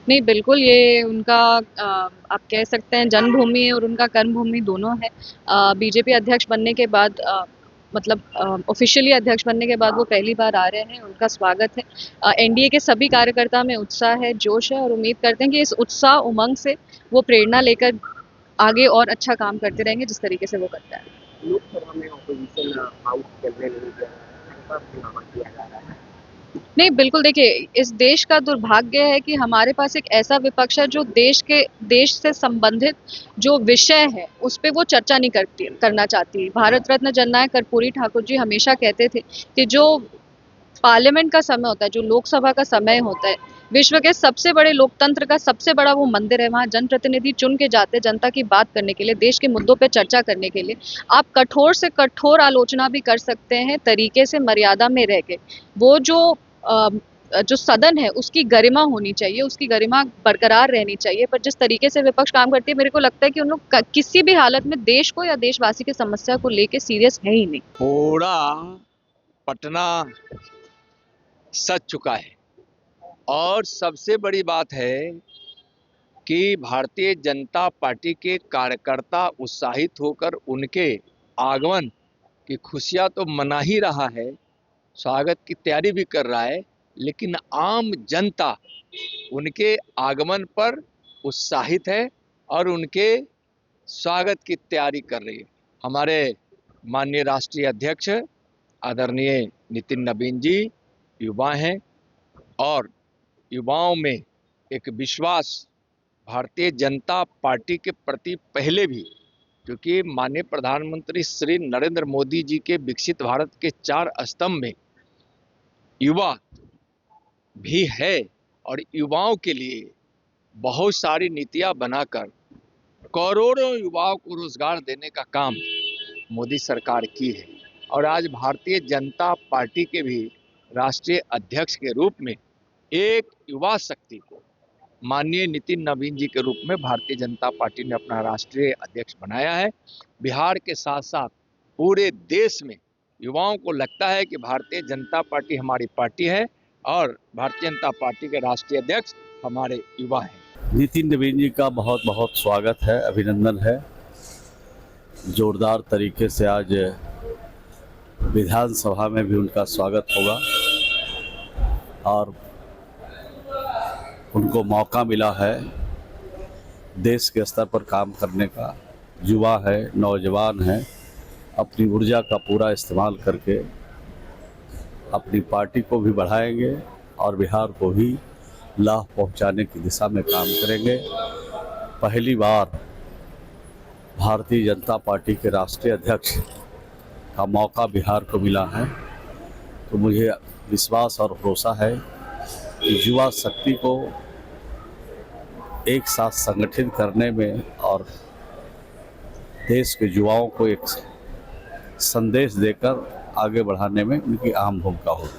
नहीं, बिल्कुल ये उनका आप कह सकते हैं जन्मभूमि है और उनका कर्मभूमि दोनों है। बीजेपी अध्यक्ष बनने के बाद मतलब ऑफिशियली अध्यक्ष बनने के बाद वो पहली बार आ रहे हैं, उनका स्वागत है। एनडीए के सभी कार्यकर्ता में उत्साह है, जोश है और उम्मीद करते हैं कि इस उत्साह, उमंग से वो प्रेरणा लेकर आगे और अच्छा काम करते रहेंगे जिस तरीके से वो करते हैं। लोकसभा में ऑपोजिशन हाउस चलने नहीं दिया हंगामा किया जा रहा है। नहीं, बिल्कुल देखिए, इस देश का दुर्भाग्य है कि हमारे पास एक ऐसा विपक्ष है जो देश से संबंधित जो विषय है, उस पे वो चर्चा नहीं करना चाहती। भारत रत्न जननायक कर्पूरी ठाकुर जी हमेशा कहते थे कि जो पार्लियामेंट का समय होता है, जो लोकसभा का समय होता है, विश्व के सबसे बड़े लोकतंत्र का सबसे बड़ा वो मंदिर है, वहाँ जनप्रतिनिधि चुन के जाते हैं जनता की बात करने के लिए, देश के मुद्दों पे चर्चा करने के लिए। आप कठोर से कठोर आलोचना भी कर सकते हैं, तरीके से, मर्यादा में रह के। वो जो सदन है उसकी गरिमा होनी चाहिए, उसकी गरिमा बरकरार रहनी चाहिए, पर जिस तरीके से विपक्ष काम करती है, मेरे को लगता है कि उन लोग किसी भी हालत में देश को या देशवासी की समस्या को लेके सीरियस है ही नहीं। पूरा पटना सज चुका है और सबसे बड़ी बात है कि भारतीय जनता पार्टी के कार्यकर्ता उत्साहित होकर उनके आगमन की खुशियां तो मना ही रहा है, स्वागत की तैयारी भी कर रहा है, लेकिन आम जनता उनके आगमन पर उत्साहित है और उनके स्वागत की तैयारी कर रही है। हमारे माननीय राष्ट्रीय अध्यक्ष आदरणीय नितिन नवीन जी युवा हैं और युवाओं में एक विश्वास भारतीय जनता पार्टी के प्रति पहले भी, क्योंकि माननीय प्रधानमंत्री श्री नरेंद्र मोदी जी के विकसित भारत के 4 स्तंभ में युवा भी है और युवाओं के लिए बहुत सारी नीतियां बनाकर करोड़ों युवाओं को रोजगार देने का काम मोदी सरकार की है। और आज भारतीय जनता पार्टी के भी राष्ट्रीय अध्यक्ष के रूप में एक युवा शक्ति को माननीय नितिन नवीन जी के रूप में भारतीय जनता पार्टी ने अपना राष्ट्रीय अध्यक्ष बनाया है। बिहार के साथ साथ पूरे देश में युवाओं को लगता है कि भारतीय जनता पार्टी हमारी पार्टी है और भारतीय जनता पार्टी के राष्ट्रीय अध्यक्ष हमारे युवा हैं। नितिन नवीन जी का बहुत बहुत स्वागत है, अभिनंदन है। जोरदार तरीके से आज विधानसभा में भी उनका स्वागत होगा और उनको मौका मिला है देश के स्तर पर काम करने का। युवा है, नौजवान है, अपनी ऊर्जा का पूरा इस्तेमाल करके अपनी पार्टी को भी बढ़ाएंगे और बिहार को भी लाभ पहुंचाने की दिशा में काम करेंगे। पहली बार भारतीय जनता पार्टी के राष्ट्रीय अध्यक्ष का मौका बिहार को मिला है, तो मुझे विश्वास और भरोसा है कि युवा शक्ति को एक साथ संगठित करने में और देश के युवाओं को एक संदेश देकर आगे बढ़ाने में उनकी अहम भूमिका होगी।